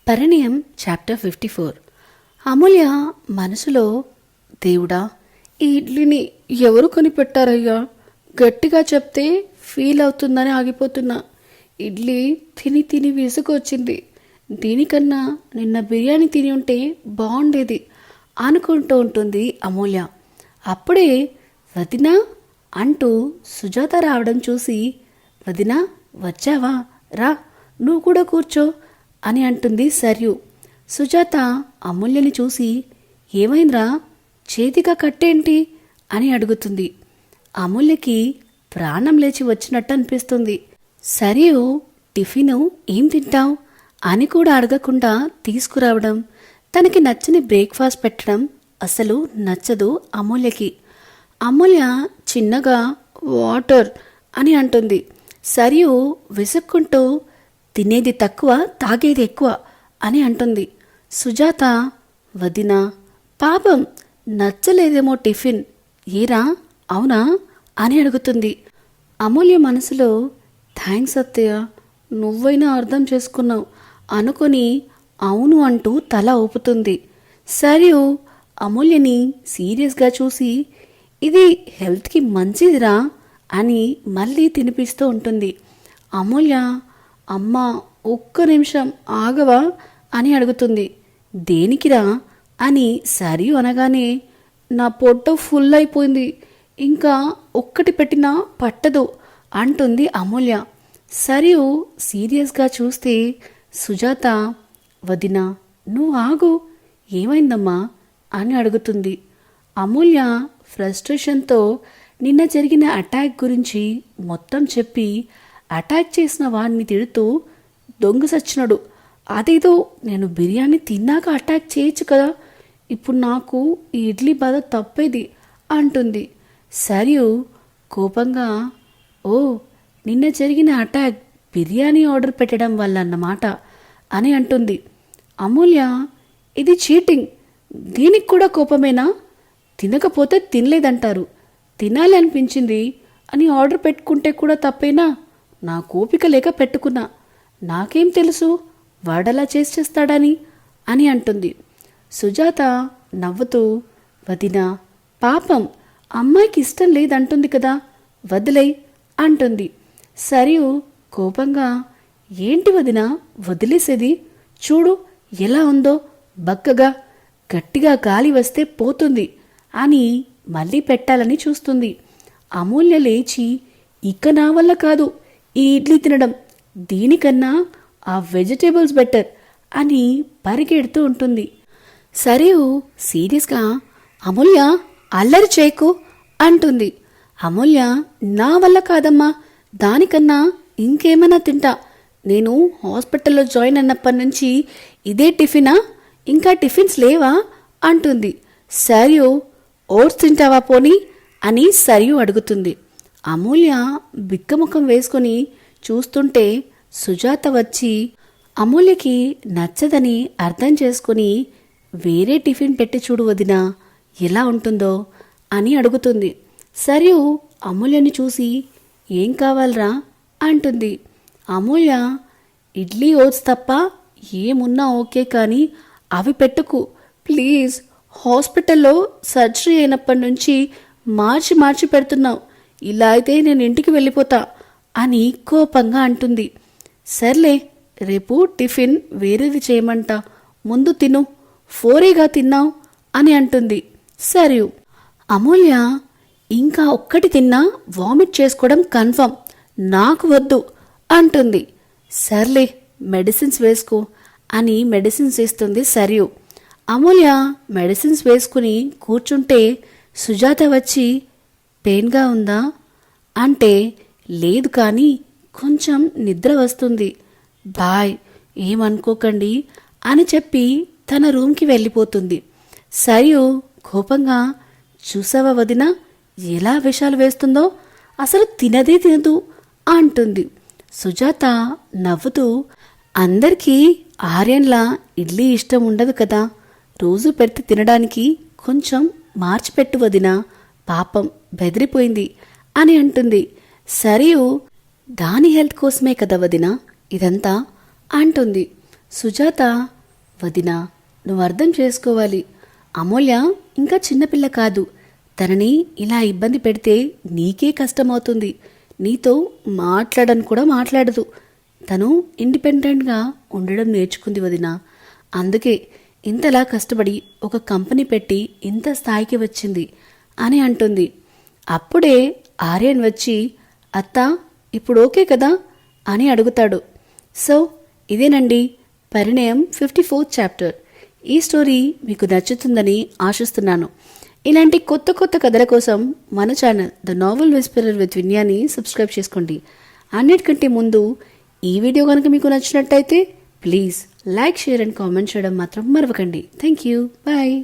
పరిణయం chapter 54. అమూల్య మనసులో, దేవుడా, ఈ ఇడ్లీని ఎవరు కొనిపెట్టారయ్యా? గట్టిగా చెప్తే ఫీల్ అవుతుందని ఆగిపోతున్నా. ఇడ్లీ తిని తిని విసుగొచ్చింది. దీనికన్నా నిన్న బిర్యానీ తిని ఉంటే బాగుండేది అనుకుంటూ ఉంటుంది అమూల్య. అప్పుడే వదినా అంటూ సుజాత రావడం చూసి, వదినా వచ్చావా, రా నువ్వు కూడా కూర్చో అని అంటుంది సర్యు. సుజాత అమూల్యని చూసి, ఏమైందిరా, చేతిగా కట్టేంటి అని అడుగుతుంది. అమూల్యకి ప్రాణం లేచి వచ్చినట్టు అనిపిస్తుంది. సరియు టిఫిను ఏం తింటావు అని కూడా అడగకుండా తీసుకురావడం, తనకి నచ్చని బ్రేక్ఫాస్ట్ పెట్టడం అసలు నచ్చదు అమూల్యకి. అమూల్య చిన్నగా వాటర్ అని అంటుంది. సరియు విసుక్కుంటూ, తినేది తక్కువ తాగేది ఎక్కువ అని అంటుంది. సుజాత, వదినా పాపం నచ్చలేదేమో టిఫిన్, ఏరా అవునా అని అడుగుతుంది. అమూల్య మనసులో, థ్యాంక్స్ అత్తయ్య, నువ్వైనా అర్థం చేసుకున్నావు అనుకొని అవును అంటూ తల ఊపుతుంది. సరియు అమూల్యని సీరియస్గా చూసి, ఇది హెల్త్కి మంచిదిరా అని మళ్ళీ తినిపిస్తూ ఉంటుంది. అమూల్య, అమ్మా ఒక్క నిమిషం ఆగవా అని అడుగుతుంది. దేనికిరా అని సరియు అనగానే, నా పొట్ట ఫుల్ అయిపోయింది, ఇంకా ఒక్కటి పెట్టినా పట్టదు అంటుంది అమూల్య. సరియు సీరియస్గా చూస్తే సుజాత, వదినా నువ్వు ఆగు, ఏమైందమ్మా అని అడుగుతుంది. అమూల్య ఫ్రస్ట్రేషన్తో నిన్న జరిగిన అటాక్ గురించి మొత్తం చెప్పి, అటాక్ చేసిన వాడిని తిడుతూ, దొంగ సచ్చినడు, అదేదో నేను బిర్యానీ తిన్నాక అటాక్ చేయొచ్చు కదా, ఇప్పుడు నాకు ఈ ఇడ్లీ బాధ తప్పేది అంటుంది. సరియు కోపంగా, ఓ నిన్న జరిగిన అటాక్ బిర్యానీ ఆర్డర్ పెట్టడం వల్ల అన్నమాట అని అంటుంది. అమూల్య, ఇది చీటింగ్, దీనికి కూడా కోపమేనా? తినకపోతే తినలేదంటారు, తినాలి అనిపించింది అని ఆర్డర్ పెట్టుకుంటే కూడా తప్పేనా? నా కోపిక లేక పెట్టుకున్నా, నాకేం తెలుసు వాడలా చేస్తాడని అని అంటుంది. సుజాత నవ్వుతూ, వదినా పాపం అమ్మాయికి ఇష్టం లేదంటుంది కదా, వదిలై అంటుంది. సరియు కోపంగా, ఏంటి వదినా వదిలేసేది, చూడు ఎలా ఉందో బక్కగా, గట్టిగా గాలి వస్తే పోతుంది అని మళ్ళీ పెట్టాలని చూస్తుంది. అమూల్య లేచి, ఇక నా వల్ల కాదు ఈ ఇడ్లీ తినడం, దీనికన్నా ఆ వెజిటేబుల్స్ బెటర్ అని పరిగెడుతూ ఉంటుంది. సరియు సీరియస్గా, అమూల్య అల్లరి చేయకు అంటుంది. అమూల్య, నా వల్ల కాదమ్మా, దానికన్నా ఇంకేమైనా తింటా, నేను హాస్పిటల్లో జాయిన్ అయినప్పటి నుంచి ఇదే టిఫినా, ఇంకా టిఫిన్స్ లేవా అంటుంది. సరియు, ఓట్స్ తింటావా పోనీ అని సరియు అడుగుతుంది. అమూల్య బిక్కముఖం వేసుకుని చూస్తుంటే సుజాత వచ్చి, అమూల్యకి నచ్చదని అర్థం చేసుకుని, వేరే టిఫిన్ పెట్టి చూడు వదినా ఎలా ఉంటుందో అని అడుగుతుంది. సరియు అమూల్యని చూసి, ఏం కావాలరా అంటుంది. అమూల్య, ఇడ్లీ ఓట్స్ తప్ప ఏమున్నా ఓకే, కానీ అవి పెట్టుకు ప్లీజ్, హాస్పిటల్లో సర్జరీ అయినప్పటి నుంచి మార్చి మార్చి పెడుతున్నావు, ఇలా అయితే నేను ఇంటికి వెళ్ళిపోతా అని కోపంగా అంటుంది. సర్లే, రేపు టిఫిన్ వేరేది చేయమంటా, ముందు తిను, ఫోరేగా తిన్నావు అని అంటుంది. సరియు, అమూల్య, ఇంకా ఒక్కటి తిన్నా వామిట్ చేసుకోవడం కన్ఫర్మ్, నాకు వద్దు అంటుంది. సర్లే మెడిసిన్స్ వేసుకో అని మెడిసిన్స్ ఇస్తుంది సరియు. అమూల్య మెడిసిన్స్ వేసుకుని కూర్చుంటే సుజాత వచ్చి, పెయిన్గా ఉందా అంటే, లేదు కానీ కొంచెం నిద్ర వస్తుంది, బాయ్ ఏమనుకోకండి అని చెప్పి తన రూమ్కి వెళ్ళిపోతుంది. సరియు కోపంగా, చూసావా వదినా ఎలా విషాలు వేస్తుందో, అసలు తినదే తినదు అంటుంది. సుజాత నవ్వుతూ, అందరికీ ఆర్యన్లా ఇడ్లీ ఇష్టం ఉండదు కదా, రోజు పెడితే తినడానికి కొంచెం మార్చిపెట్టు వదినా, పాపం బెదిరిపోయింది అని అంటుంది. సరియు, దాని హెల్త్ కోసమే కదా వదినా ఇదంతా అంటుంది. సుజాత, వదినా, నువ్వు అర్థం చేసుకోవాలి. అమూల్య ఇంకా చిన్నపిల్ల కాదు. తనని ఇలా ఇబ్బంది పెడితే నీకే కష్టమవుతుంది. నీతో మాట్లాడను కూడా మాట్లాడదు. తను ఇండిపెండెంట్గా ఉండడం నేర్చుకుంది వదినా. అందుకే ఇంతలా కష్టపడి ఒక కంపెనీ పెట్టి ఇంత స్థాయికి వచ్చింది అని అంటుంది. అప్పుడే ఆర్యన్ వచ్చి, అత్త ఇప్పుడు ఓకే కదా అని అడుగుతాడు. సో ఇదేనండి పరిణయం 54th చాప్టర్. ఈ స్టోరీ మీకు నచ్చుతుందని ఆశిస్తున్నాను. ఇలాంటి కొత్త కొత్త కథల కోసం మన channel the novel whisperer with విన్యాని సబ్స్క్రైబ్ చేసుకోండి. అన్నిటికంటే ముందు ఈ వీడియో కనుక మీకు నచ్చినట్టయితే please like, share and comment చేయడం మాత్రం మరవకండి. Thank you. బాయ్.